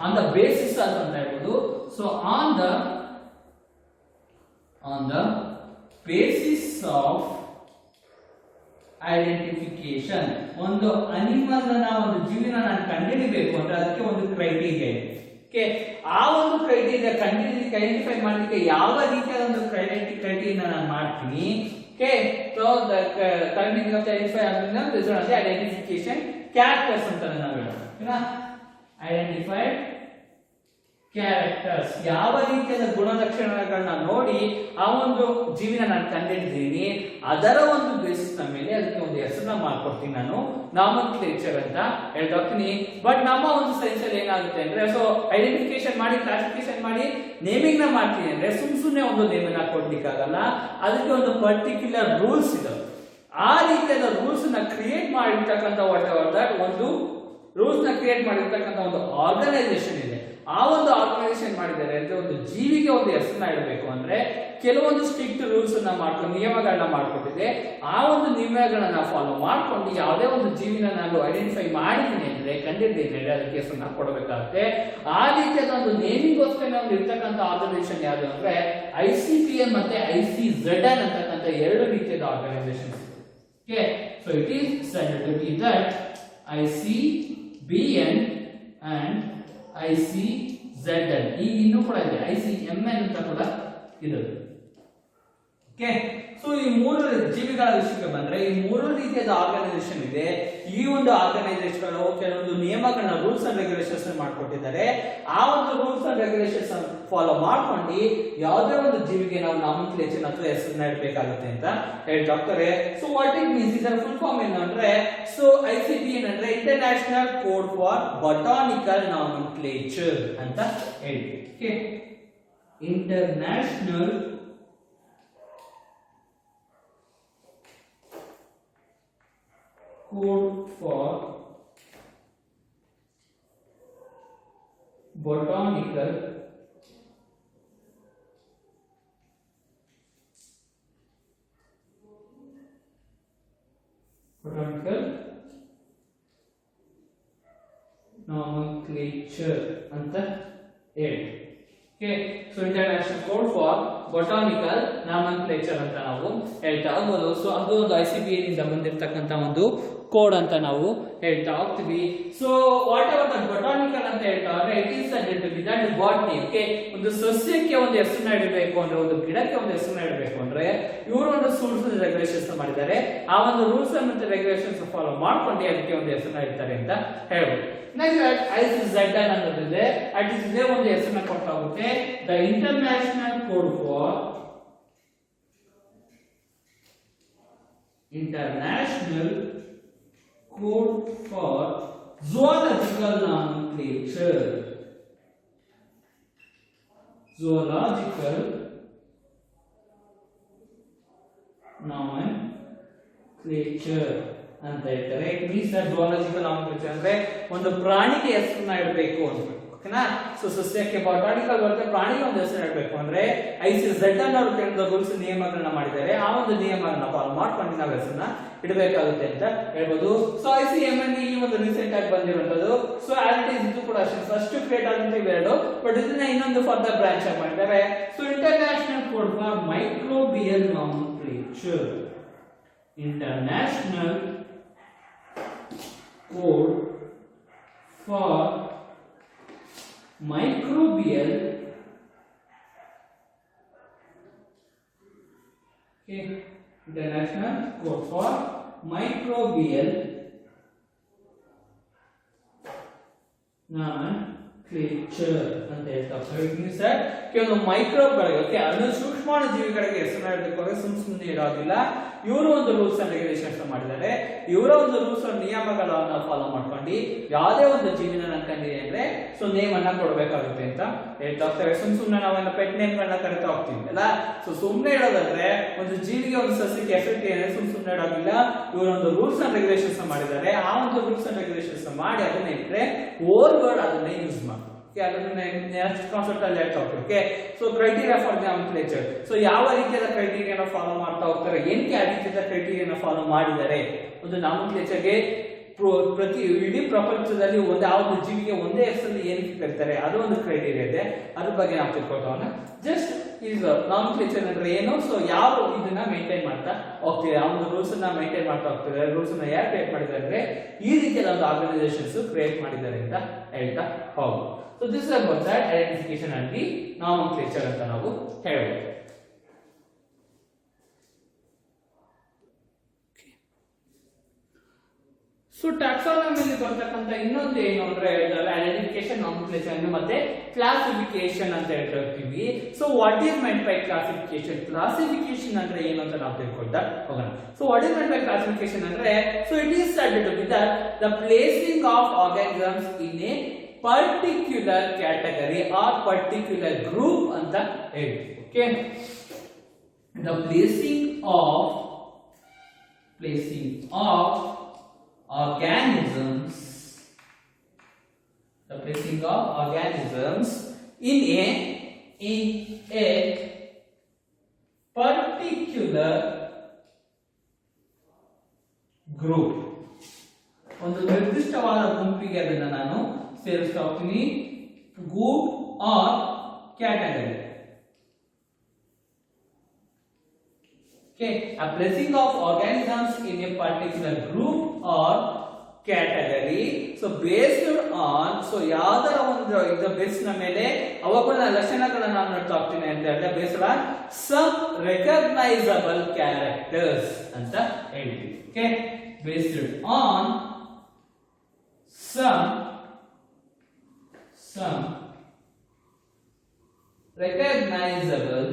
on the basis ಅಂತ ಹೇಳ್ಬೋದು. So on the basis of identification, ಒಂದು ಅನಿಮಲ್ ಒಂದು ಜೀವಿನ ನಾನು ಕಂಡುಹಿಡಿಬೇಕು ಅಂದ್ರೆ ಅದಕ್ಕೆ ಒಂದು ಕ್ರೈಟೀರಿಯಾ ಇದೆ. ಓಕೆ, ಆ ಒಂದು ಕ್ರೈಟೀರಿಯಾ ಐಡೆಂಟಿಫೈ ಮಾಡಲಿಕ್ಕೆ ಯಾವ ರೀತಿಯಾದ ಒಂದು ಕ್ರೈಟೀರಿಯಾ ನಾನು ಮಾಡ್ತೀನಿ. Okay, so the correct of identify ಅಂದ್ರೆ ಐಡೆಂಟಿಫಿಕೇಶನ್ ಕ್ಯಾರೆಕ್ಟರ್ಸ್ ಅಂತ ನಾವು ಹೇಳೋಣ. ಐಡೆಂಟಿಫೈಡ್ ಕ್ಯಾರೆಕ್ಟರ್ಸ್, ಯಾವ ರೀತಿಯಾದ ಗುಣಲಕ್ಷಣಗಳನ್ನ ನೋಡಿ ಆ ಒಂದು ಜೀವಿನ ನಾನು ಕಂಡಿದ್ದೀನಿ, ಅದರ ಒಂದು ಬೇಸಿಸ್ ನ ಮೇಲೆ ಅದಕ್ಕೆ ಒಂದು ಹೆಸರನ್ನ ಮಾಡ್ಕೊಡ್ತೀನಿ ನಾನು, ನಾಮೆನ್ಕ್ಲೇಚರ್ ಅಂತ ಹೇಳ್ತಾ ಹೋಗ್ತೀನಿ. ಬಟ್ ನಮ್ಮ ಒಂದು ಸೈನ್ಸ್ ಅಲ್ಲಿ ಏನಾಗುತ್ತೆ ಅಂದ್ರೆ, ಸೊ ಐಡೆಂಟಿಫಿಕೇಶನ್ ಮಾಡಿ ಕ್ಲಾಸಿಫಿಕೇಶನ್ ಮಾಡಿ ನೇಮಿಂಗ್ ನ ಮಾಡ್ತೀನಿ ಅಂದ್ರೆ ಸುಮ್ನೆ ಒಂದು ನೇಮ್ ಅನ್ನ ಕೊಡ್ಲಿಕ್ಕಾಗಲ್ಲ. ಅದಕ್ಕೆ ಒಂದು ಪರ್ಟಿಕ್ಯುಲರ್ ರೂಲ್ಸ್ ಇದೆ. ಆ ರೀತಿಯಾದ ರೂಲ್ಸ್ ನ ಕ್ರಿಯೇಟ್ ಮಾಡಿರ್ತಕ್ಕಂಥ ಒಂದು ರೂಲ್ಸ್ ನ ಕ್ರಿಯೇಟ್ ಮಾಡಿರ್ತಕ್ಕಂಥ ಒಂದು ಆರ್ಗನೈಸೇಷನ್ ಇದೆ. ಆ ಒಂದು ಆರ್ಗನೈಸೇಷನ್ ಮಾಡಿದ್ದಾರೆ ಅಂದ್ರೆ ಒಂದು ಜೀವಿಗೆ ಒಂದು ಹೆಸರನ್ನ ಇಡಬೇಕು ಅಂದ್ರೆ ಕೆಲವೊಂದು ಸ್ಟ್ರಿಕ್ಟ್ ರೂಲ್ಸ್ ಅನ್ನ ಮಾಡ್ಕೊಂಡು ನಿಯಮಗಳನ್ನ ಮಾಡ್ಕೊಟ್ಟಿದೆ. ಆ ಒಂದು ನಿಯಮಗಳನ್ನ ಫಾಲೋ ಮಾಡ್ಕೊಂಡು ಯಾವುದೇ ಒಂದು ಜೀವಿನ ನಾನು ಐಡೆಂಟಿಫೈ ಮಾಡಿದ್ದೀನಿ ಅಂದ್ರೆ ಕಂಡಿದ್ದೀನಿ ಅಂದ್ರೆ ಅದಕ್ಕೆ ಹೆಸರನ್ನ ಕೊಡಬೇಕಾಗುತ್ತೆ. ಆ ರೀತಿಯಾದ ಒಂದು ನೇಮಿಂಗ್ಗೋಸ್ಕರ ಒಂದು ಇರ್ತಕ್ಕಂಥ ಆರ್ಗನೈಸೇಷನ್ ಯಾವುದು ಅಂದ್ರೆ ICPN ಮತ್ತೆ ICZN ಅಂತಕ್ಕಂಥ ಎರಡು ರೀತಿಯಾದ organisation. Okay, so it is said to be that ICBN and ICZN. ಈಗ ಇನ್ನೂ ಕೂಡ ಇದೆ ICMN ಅಂತ ಕೂಡ ಇದೆ. ಓಕೆ, ಸೊ ಈ ಮೂರು ಜೀವಿಗಳ ವಿಷಯಕ್ಕೆ ಬಂದ್ರೆ ಈ ಮೂರು ರೀತಿಯಾದ ಆರ್ಗನೈಸೇಷನ್ ಇದೆ. ಈ ಒಂದು ಆರ್ಗನೈಸೇಷನ್ ಕೆಲವೊಂದು ನಿಯಮಗಳನ್ನ ರೂಲ್ಸ್ ಅಂಡ್ ರೆಗ್ಯುಲೇಷನ್ಸ್ ಮಾಡ್ಕೊಟ್ಟಿದ್ದಾರೆ. ಆ ಒಂದು ರೂಲ್ಸ್ ಅಂಡ್ ರೆಗ್ಯುಲೇಷನ್ಸ್ ಫಾಲೋ ಮಾಡ್ಕೊಂಡು ಯಾವುದೇ ಒಂದು ಜೀವಿಗೆ ನಾವು ನಾಮೆನ್ಕ್ಲೇಚರ್ ಅಥವಾ ಹೆಸರನ್ನ ಇಡಬೇಕಾಗುತ್ತೆ ಅಂತ ಹೇಳ್ತಾ ಹೋಗ್ತಾರೆ. ಸೊ ವಾಟ್ ಇಟ್ ಮೀನ್ಸ್, ಇದರ ಫುಲ್ ಫಾರ್ಮ್ ಏನು ಅಂದ್ರೆ, ಸೊ ICBN ಅಂದ್ರೆ international code for botanical nomenclature ಅಂತ ಹೇಳಿ. Okay, international code for botanical nomenclature ಅಂತ ಹೇಳಿ. Okay, so international code for botanical nomenclature ಅಂತ ನಾವು ಹೇಳ್ತಾ ಹೋಗ್ಬೋದು. ಸೊ ಅದು ಒಂದು ICBA ನಿಂದ ಬಂದಿರತಕ್ಕಂತ ಒಂದು ಕೋಡ್ ಅಂತ ನಾವು ಹೇಳ್ತಾ ಹೋಗ್ತೀವಿ. So what ever the botanical ಅಂತ ಹೇಳ್ತಾ ಹೋದ್ರೆ it is that botany. Okay, ಒಂದು ಸಸ್ಯಕ್ಕೆ ಒಂದು ಹೆಸರನ್ನ ಇಡಬೇಕು ಅಂದ್ರೆ, ಒಂದು ಗಿಡಕ್ಕೆ ಒಂದು ಹೆಸರನ್ನ ಇಡಬೇಕು ಅಂದ್ರೆ ಇವರು ಒಂದು ರೂಲ್ಸ್ ಅಂಡ್ ರೆಗ್ಯುಲೇಷನ್ಸ್ ಮಾಡಿದ್ದಾರೆ. ಆ ಒಂದು ರೂಲ್ಸ್ ಅಂಡ್ ರೆಗ್ಯುಲೇಷನ್ಸ್ ಫಾಲೋ ಮಾಡ್ಕೊಂಡು ಅದಕ್ಕೆ ಒಂದು ಹೆಸರನ್ನ ಇಡ್ತಾರೆ ಅಂತ ಹೇಳ್ಬೋದು. ನೆಕ್ಸ್ಟ್ ICZ ಅನ್ನೋದಿದೆ, ICZ ಒಂದು ಹೆಸರನ್ನ ಕೊಡ್ತಾ ಹೋಗುತ್ತೆ, the international code for international code for zoological nomenclature. Zoological nomenclature ಅಂತ ಹೇಳ್ತಾರೆ. ಇಟ್ ಮೀನ್ಸ್ zoological nomenclature ಅಂದ್ರೆ ಒಂದು ಪ್ರಾಣಿಗೆ ಹೆಸರನ್ನ ಇಡಬೇಕು ಅಂತ. ಓಕೆನಾ, ಸೊ ಸಸ್ಯಕ್ಕೆ ಬಾಟಾನಿಕಲ್ ಬರುತ್ತೆ, ಪ್ರಾಣಿಗೆ ಒಂದು ಹೆಸರು ಇಡಬೇಕು ಅಂದ್ರೆ ICZ ಅನ್ನೋರು ಕೆಲವೊಂದು ರೂಲ್ಸ್ ನಿಯಮಗಳನ್ನ ಮಾಡಿದ್ದಾರೆ. ಆ ಒಂದು ನಿಯಮಗಳನ್ನ ಫಾಲೋ ಮಾಡ್ಕೊಂಡು ನಾವು ಹೆಸರನ್ನ ಇಡಬೇಕಾಗುತ್ತೆ ಅಂತ ಹೇಳ್ಬೋದು. ಸೊ ICMR ಈ ಒಂದು ರೀಸೆಂಟ್ ಆಗಿ ಬಂದಿರುವಂತದ್ದು. ಸೊ ಆಲ್ರೆಡಿ ಇದು ಕೂಡ ಅಷ್ಟೇ ಫಸ್ಟ್ ಕ್ರಿಯೇಟ್ ಆದಂತ ಇವೆರಡು, ಬಟ್ ಇದನ್ನ ಇನ್ನೊಂದು ಫರ್ದರ್ ಬ್ರಾಂಚ್ ಆಗಿ ಮಾಡಿದ್ದಾರೆ. So international code for microbial nomenclature, international code for microbial international code for microbial nomenclature ಅಂತ ಹೇಳ್ತಾರೆ. ಇಟ್ ಮೀನ್ಸ್ ಕೆಲವು ಮೈಕ್ರೋಬ್ಗಳಿಗೆ, ಓಕೆ, ಅಣು ಸೂಕ್ಷ್ಮಾಣು ಜೀವಿಗಳಿಗೆ ಹೆಸರನ್ನ ಇಡಬೇಕು ಅಂದ್ರೆ ಸುಮ್ಮನೆ ಇರೋದಿಲ್ಲ. ಇವರು ಒಂದು ರೂಲ್ಸ್ ಅಂಡ್ ರೆಗ್ಯುಲೇಷನ್ಸ್ ಮಾಡಿದ್ದಾರೆ. ಇವರ ಒಂದು ರೂಲ್ಸ್ ಅಂಡ್ ನಿಯಮಗಳನ್ನ ಫಾಲೋ ಮಾಡ್ಕೊಂಡು ಯಾವುದೇ ಒಂದು ಜೀವಿನ ಅನ್ಕೊಂಡಿದೆ ಅಂದ್ರೆ ಸೊ ನೇಮ್ ಅನ್ನ ಕೊಡಬೇಕಾಗುತ್ತೆ ಅಂತ ಹೇಳ್ತಾ ಹೋಗ್ತಾರೆ. ಸುಮ್ಮನೆ ನಾವೆಲ್ಲ ಪೆಟ್ ನೇಮ್ ಗಳನ್ನ ಕರಿತಾ ಹೋಗ್ತೀವಿ ಅಲ್ಲ. ಸೊ ಸುಮ್ಮನೆ ಇಡೋದಂದ್ರೆ ಒಂದು ಜೀವಿಗೆ ಒಂದು ಸಸ್ಯಕ್ಕೆ ಎಫೆಕ್ಟ್ ಏನಿದೆ ಸುಮ್ಮನೆ ಇಡೋದಿಲ್ಲ. ಇವರೊಂದು ರೂಲ್ಸ್ ಅಂಡ್ ರೆಗ್ಯುಲೇಷನ್ಸ್ ಮಾಡಿದ್ದಾರೆ. ಆ ಒಂದು ರೂಲ್ಸ್ ಅಂಡ್ ರೆಗ್ಯುಲೇಷನ್ಸ್ ಮಾಡಿ ಅದನ್ನ ಇಟ್ಟರೆ ಓವರ್ ವರ್ಡ್ ಅದನ್ನೇ ಯೂಸ್ ಮಾಡಿ. ನೆಕ್ಸ್ಟ್ ಕಾನ್ಸೆಪ್ಟ್ ಅಲ್ಲಿ ಹೇಳ್ತಾ ಹೋಗ್ತೀವಿ. Okay, so criteria for nomenclature. So ಯಾವ ರೀತಿಯಾದ ಕ್ರೈಟೀರಿಯಾನ ಫಾಲೋ ಮಾಡ್ತಾ ಹೋಗ್ತಾರೆ, ಏನಕ್ಕೆ ಆ ರೀತಿಯಾದ ಕ್ರೈಟೀರಿಯಾನ ಫಾಲೋ ಮಾಡಿದ್ದಾರೆ ಒಂದು ನಾಮೆನ್ಕ್ಲೇಚರ್ಗೆ. ಪ್ರತಿ ಇಡೀ ಪ್ರಪಂಚದಲ್ಲಿ ಒಂದು ಆ ಒಂದು ಜೀವಿಗೆ ಒಂದೇ ಹೆಸರಲ್ಲಿ ಏನಕ್ಕೆ ಕರೀತಾರೆ ಅದು ಒಂದು ಕ್ರೈಟೀರಿಯಾ ಇದೆ. ಅದ್ರ ಬಗ್ಗೆ ನಾವು ತಿಳ್ಕೊಳ್ತಾವನ್ನ. ಜಸ್ಟ್ ಈಗ ನಾಮೆನ್ಕ್ಲೇಚರ್ ಅಂದ್ರೆ ಏನು, ಸೊ ಯಾವ ಇದನ್ನ ಮೇಂಟೈನ್ ಮಾಡ್ತಾ ಹೋಗ್ತಿದೆ, ಆ ಒಂದು ರೂಲ್ಸ್ ಅನ್ನ ಮೇಂಟೈನ್ ಮಾಡ್ತಾ ಹೋಗ್ತಿದ್ದಾರೆ. ರೂಲ್ಸ್ ಅನ್ನ ಯಾರು ಕ್ರಿಯೇಟ್ ಮಾಡಿದ್ದಾರೆ ಅಂದ್ರೆ ಈ ರೀತಿಯಾದ ಒಂದು ಆರ್ಗನೈಸೇಷನ್ಸ್ ಕ್ರಿಯೇಟ್ ಮಾಡಿದ್ದಾರೆ ಅಂತ ಹೇಳ್ತಾ ಹೋಗ್ಬೋದು. So this is about that identification and the nomenclature ಅಂತ ನಾವು ಹೇಳ್ಬೋದು. ಸೊ ಟ್ಯಾಕ್ಸಾನಮಿಯಲ್ಲಿ ಬರ್ತಕ್ಕಂಥ ಇನ್ನೊಂದು ಏನು ಅಂದ್ರೆ ಐಡೆಂಟಿಫಿಕೇಶನ್, ನಾಮೆನ್ಕ್ಲೇಚರ್ ಮತ್ತೆ ಕ್ಲಾಸಿಫಿಕೇಶನ್ ಅಂತ ಹೇಳ್ತೀವಿ. So what is meant by classification? Classification ಅಂದ್ರೆ ಏನು ಅಂತ ನಾವು ತಿಳ್ಕೊಳ್ತಾ ಹೋಗೋಣ. So what is meant by classification ಅಂದ್ರೆ so it is said to be that the placing of organisms in a particular category or particular group ಅಂತ ಹೇಳಿ. Okay, the placing of organisms in a particular group, ಒಂದು ನಿರ್ದಿಷ್ಟವಾದ ಗುಂಪಿಗೆ ಅದನ್ನ ನಾನು ಸೇರಿಸ್ತಾ ಹೋಗ್ತೀನಿ. group or category. Okay, a placing of organisms in a particular group or category. So based on, so ಯಾವ್ದರ ಒಂದು ಇದು ಬೇಸ್ ನ ಮೇಲೆ ಅವುಗಳ ಲಕ್ಷಣಗಳನ್ನ ನಾನು ನೋಡ್ತಾ ಹೋಗ್ತೀನಿ ಅಂತ ಹೇಳಿದ್ರೆ based on some recognizable characters ಅಂತ ಹೇಳ್ತೀವಿ. Okay, based on some recognizable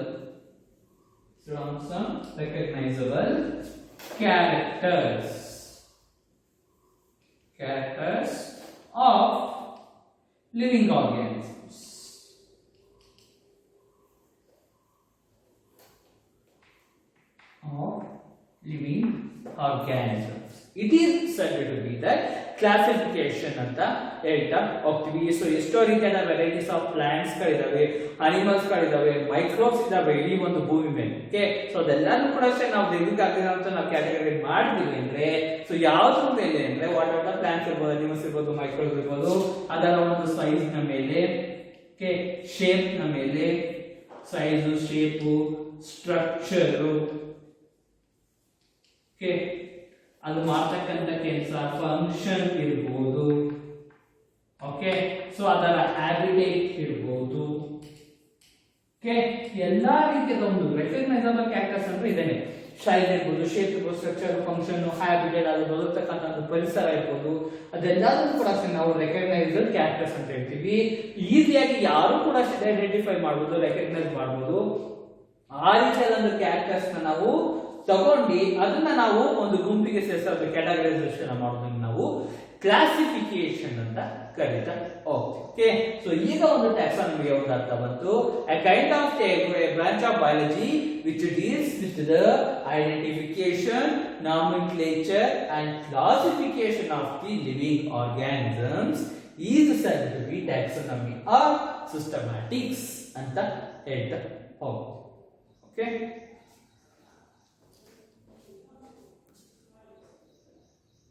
characters of living organisms. It is said to be that classification ಅಂತ ಹೇಳ್ತಾ ಹೋಗ್ತೀವಿ. ಸೊ ಎಷ್ಟೋ ರೀತಿಯಾದ ವೆರೈಟೀಸ್ ಆಫ್ ಪ್ಲಾಂಟ್ಸ್ ಗಳಿದಾವೆ, ಅನಿಮಲ್ಸ್ ಗಳಿದಾವೆ, ಮೈಕ್ರೋಬ್ಸ್ ಇದಾವೆ ಇಡೀ ಒಂದು ಭೂಮಿ ಮೇಲೆ. ಓಕೆ, ಸೊ ಅದೆಲ್ಲಾನು ಕೂಡ ಅಷ್ಟೇ ನಾವು ದೈವಿಕ ಆಗಿರೋ ಅಂತ ನಾವು ಕ್ಯಾಟಗರಿ ಮಾಡಿದೀವಿ ಅಂದ್ರೆ, ಸೊ ಯಾವ್ದ್ರ ಮೇಲೆ ಅಂದ್ರೆ ವಾಟ್ ಆರ್ ದ ಪ್ಲಾಂಟ್ಸ್ ಇರ್ಬೋದು, ಅನಿಮಲ್ಸ್ ಇರ್ಬೋದು, ಮೈಕ್ರೋಬ್ಸ್ ಇರ್ಬೋದು, ಅದರ ಒಂದು ಸೈಜ್ ನ ಮೇಲೆ, ಓಕೆ, ಶೇಪ್ ನ ಮೇಲೆ, ಸೈಜು, ಶೇಪು, ಸ್ಟ್ರಕ್ಚರು, ಓಕೆ, ಅದು ಮಾಡ್ತಕ್ಕಂಥ ಕೆಲಸ, ಫಂಕ್ಷನ್ ಇರ್ಬೋದು. ಓಕೆ, ಸೊ ಅದರ ಹ್ಯಾಬಿಟೇಟ್ ಇರ್ಬೋದು. ಓಕೆ, ಎಲ್ಲಾ ರೀತಿಯ ಒಂದು ರೆಕಗ್ನೈಸಬಲ್ ಕ್ಯಾರೆಕ್ಟರ್ಸ್ ಅಂದ್ರೆ ಇದೇನೆ. ಸೈಜ್ ಇರ್ಬೋದು, ಶೇಪ್ ಇರ್ಬೋದು, ಸ್ಟ್ರಕ್ಚರ್, ಫಂಕ್ಷನ್, ಹ್ಯಾಬಿಟೇಟ್, ಅದು ಬದುಕ್ತಕ್ಕಂಥ ಒಂದು ಪರಿಸರ ಇರ್ಬೋದು, ಅದೆಲ್ಲದನ್ನು ಕೂಡ ನಾವು ರೆಕಗ್ನೈಸಬಲ್ ಕ್ಯಾರೆಕ್ಟರ್ಸ್ ಅಂತ ಹೇಳ್ತೀವಿ. ಈಸಿಯಾಗಿ ಯಾರು ಕೂಡ ಐಡೆಂಟಿಫೈ ಮಾಡ್ಬೋದು, ರೆಕಗ್ನೈಸ್ ಮಾಡ್ಬೋದು. ಆ ರೀತಿಯಾದ ಒಂದು ಕ್ಯಾರೆಕ್ಟರ್ಸ್ ನಾವು ತಗೊಂಡು ಅದನ್ನ ನಾವು ಒಂದು ಗುಂಪಿಗೆ ಸೇರಿಸೋದು, ಕ್ಯಾಟಗರೈಸೇಷನ್ ಮಾಡೋದನ್ನ ನಾವು ಕ್ಲಾಸಿಫಿಕೇಶನ್ ಅಂತ ಕರೀತಾ ಹೋಗ್ತೀವಿ. ಸೊ ಈಗ ಒಂದು ಟ್ಯಾಕ್ಸಾನಮಿಗೆ ಒಂದು ಅರ್ಥ ಬಂತು. A kind of branch of biology which deals with the identification, nomenclature and classification of the living organisms is said to be taxonomy or systematics ಅಂತ ಹೇಳ್ತಾ ಹೋಗ್ತೀವಿ. ಓಕೆ.